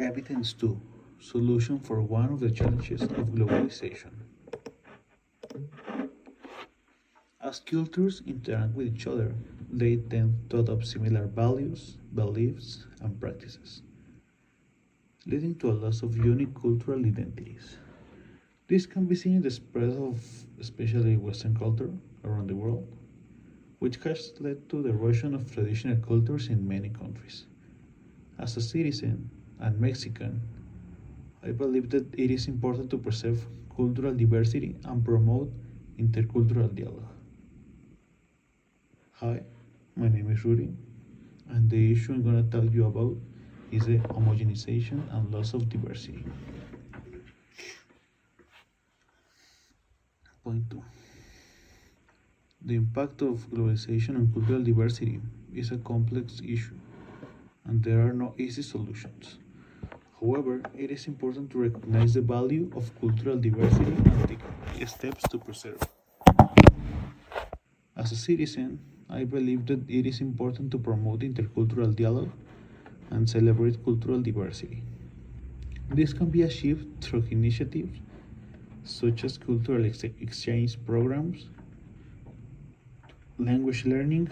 Evidence 2: Solution for one of the challenges of globalization. As cultures interact with each other, they tend to adopt similar values, beliefs, and practices, leading to a loss of unique cultural identities. This can be seen in the spread of especially Western culture around the world, which has led to the erosion of traditional cultures in many countries. As a citizen and Mexican, I believe that it is important to preserve cultural diversity and promote intercultural dialogue. Hi, my name is Rudy, and the issue I'm going to tell you about is the homogenization and loss of diversity. Point 2. The impact of globalization on cultural diversity is a complex issue, and there are no easy solutions. However, it is important to recognize the value of cultural diversity and take steps to preserve it. As a citizen, I believe that it is important to promote intercultural dialogue and celebrate cultural diversity. This can be achieved through initiatives such as cultural exchange programs, language learning,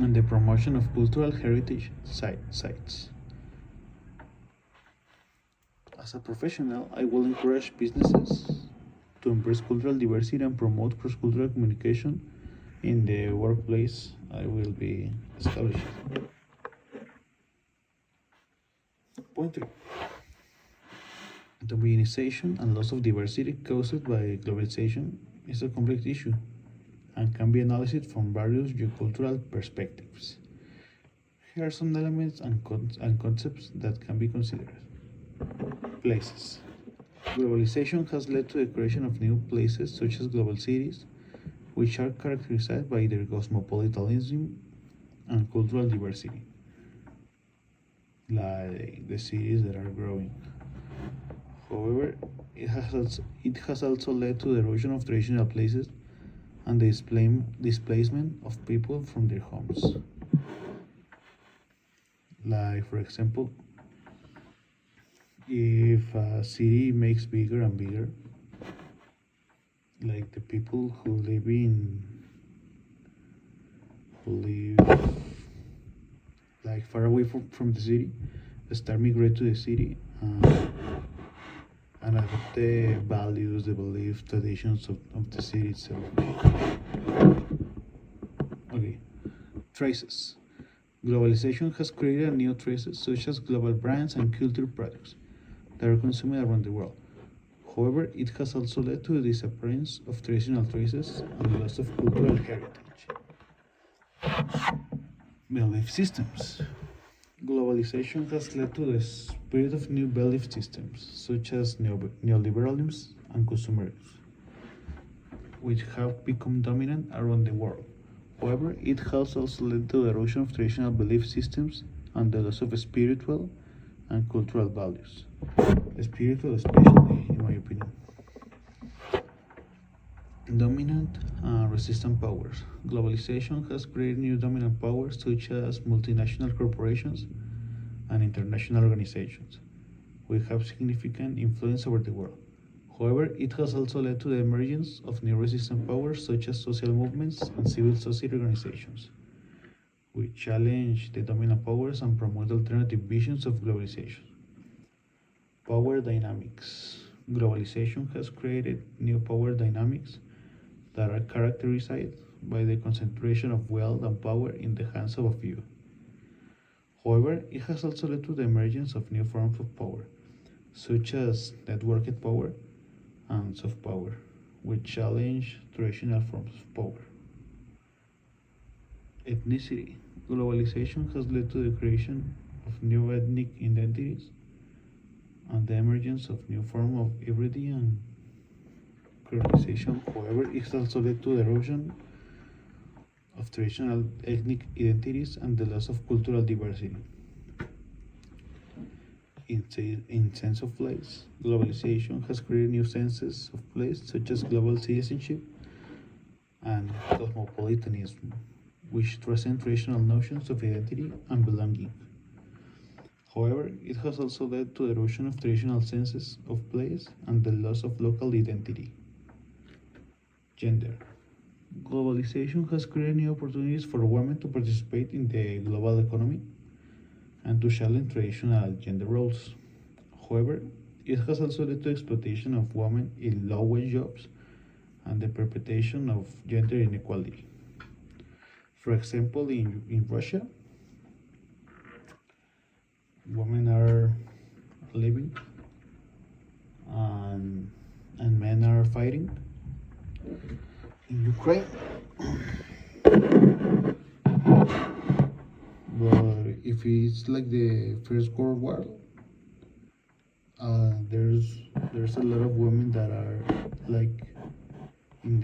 and the promotion of cultural heritage sites. As a professional, I will encourage businesses to embrace cultural diversity and promote cross-cultural communication in the workplace I will be establishing. Point 3. The homogenization and loss of diversity caused by globalization is a complex issue and can be analyzed from various geocultural perspectives. Here are some elements and concepts that can be considered. Places. Globalization has led to the creation of new places such as global cities, which are characterized by their cosmopolitanism and cultural diversity, like the cities that are growing. However, it has also led to the erosion of traditional places and the displacement of people from their homes. Like, for example, if a city makes bigger and bigger, like the people who live like far away from the city start migrate to the city and adopt the values, the beliefs, traditions of the city itself. Okay, traces. Globalization has created new traces such as global brands and cultural products that are consumed around the world. However, it has also led to the disappearance of traditional traces and the loss of cultural heritage. Belief systems. Globalization has led to the spread of new belief systems, such as neoliberalism and consumerism, which have become dominant around the world. However, it has also led to the erosion of traditional belief systems and the loss of spiritual and cultural values. Spiritual, especially, in my opinion. Dominant and resistant powers. Globalization has created new dominant powers such as multinational corporations and international organizations, which have significant influence over the world. However, it has also led to the emergence of new resistant powers such as social movements and civil society organizations, which challenge the dominant powers and promote alternative visions of globalization. Power dynamics. Globalization has created new power dynamics that are characterized by the concentration of wealth and power in the hands of a few. However, it has also led to the emergence of new forms of power, such as networked power and soft power, which challenge traditional forms of power. Ethnicity. Globalization has led to the creation of new ethnic identities and the emergence of new forms of hybridity and colonization. However, it has also led to the erosion of traditional ethnic identities and the loss of cultural diversity. In sense of place, globalization has created new senses of place such as global citizenship and cosmopolitanism, which transcend traditional notions of identity and belonging. However, it has also led to the erosion of traditional senses of place and the loss of local identity. Gender. Globalization has created new opportunities for women to participate in the global economy and to challenge traditional gender roles. However, it has also led to exploitation of women in low wage jobs and the perpetuation of gender inequality. For example, in Russia, women are living and, and men are fighting. In Ukraine, but if it's like the First World War, there's a lot of women that are like in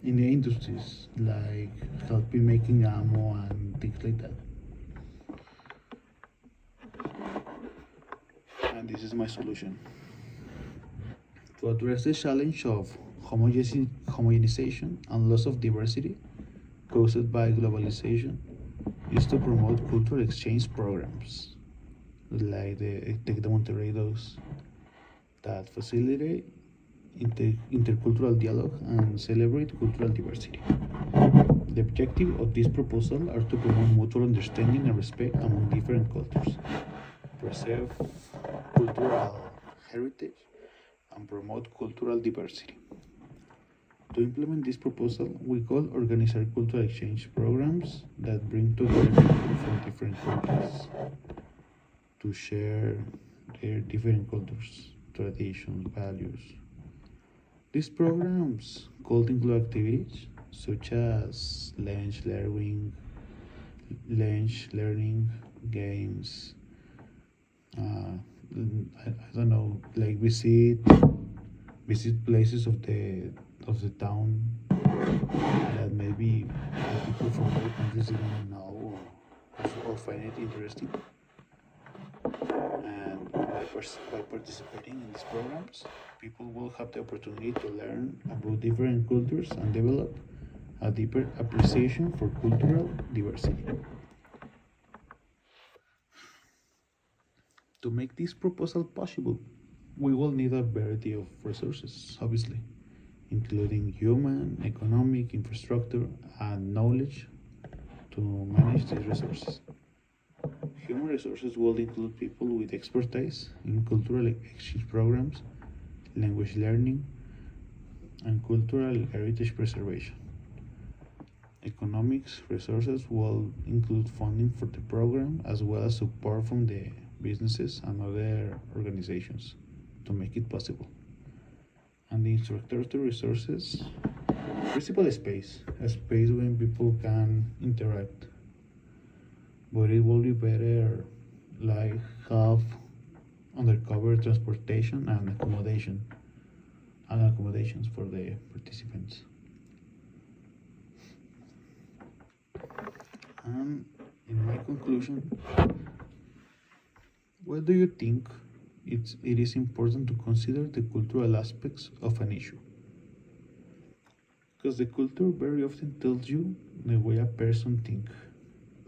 the industries, like helping making ammo and things like that. And this is my solution. To address the challenge of homogenization and loss of diversity caused by globalization is to promote cultural exchange programs like the Tec de Monterrey does that facilitate intercultural dialogue and celebrate cultural diversity. The objective of this proposal are to promote mutual understanding and respect among different cultures, preserve cultural heritage, and promote cultural diversity. To implement this proposal, we could organize cultural exchange programs that bring together people from different countries to share their different cultures, traditions, values. These programs could include activities such as language learning, games, I don't know, like visit places of the town that maybe people from other countries didn't know or find it interesting. And by participating in these programs, people will have the opportunity to learn about different cultures and develop a deeper appreciation for cultural diversity. To make this proposal possible, we will need a variety of resources, obviously, including human, economic, infrastructure, and knowledge to manage these resources. Human resources will include people with expertise in cultural exchange programs, language learning, and cultural heritage preservation. Economics resources will include funding for the program as well as support from the businesses and other organizations to make it possible. And the infrastructure resources, principal space, a space when people can interact. But it will be better like have undercover transportation and accommodations for the participants. And in my conclusion, what do you think it is important to consider the cultural aspects of an issue? Because the culture very often tells you the way a person thinks,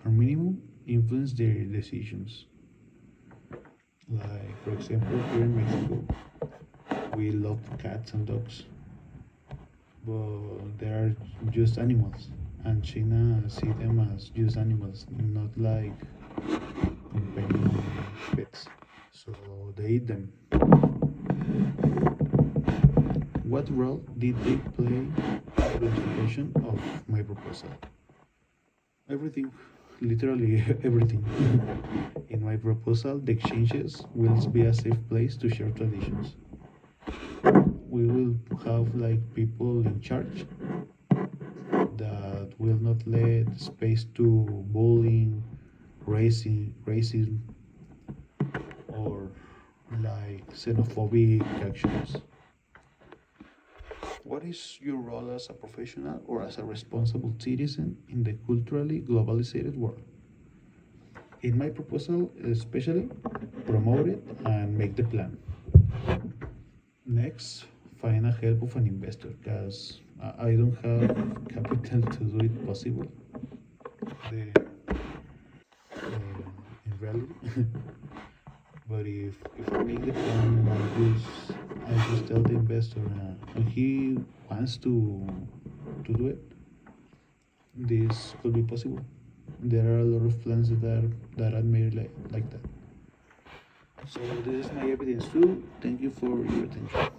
or minimum influence their decisions. Like for example, here in Mexico, we love cats and dogs, but they are just animals, and China see them as just animals, not like companion pets. So they eat them. What role did they play in the implementation of my proposal? Everything, literally everything. In my proposal, the exchanges will be a safe place to share traditions. We will have like people in charge that will not let space to bullying, racism, or like xenophobic actions. What is your role as a professional or as a responsible citizen in the culturally globalized world? In my proposal, especially, promote it and make the plan. Next, find a help of an investor because I don't have capital to do it possible. The reality. But if I make the plan and I just tell the investor and he wants to do it, this could be possible. There are a lot of plans that are made like that. So this is my evidence too. Thank you for your attention.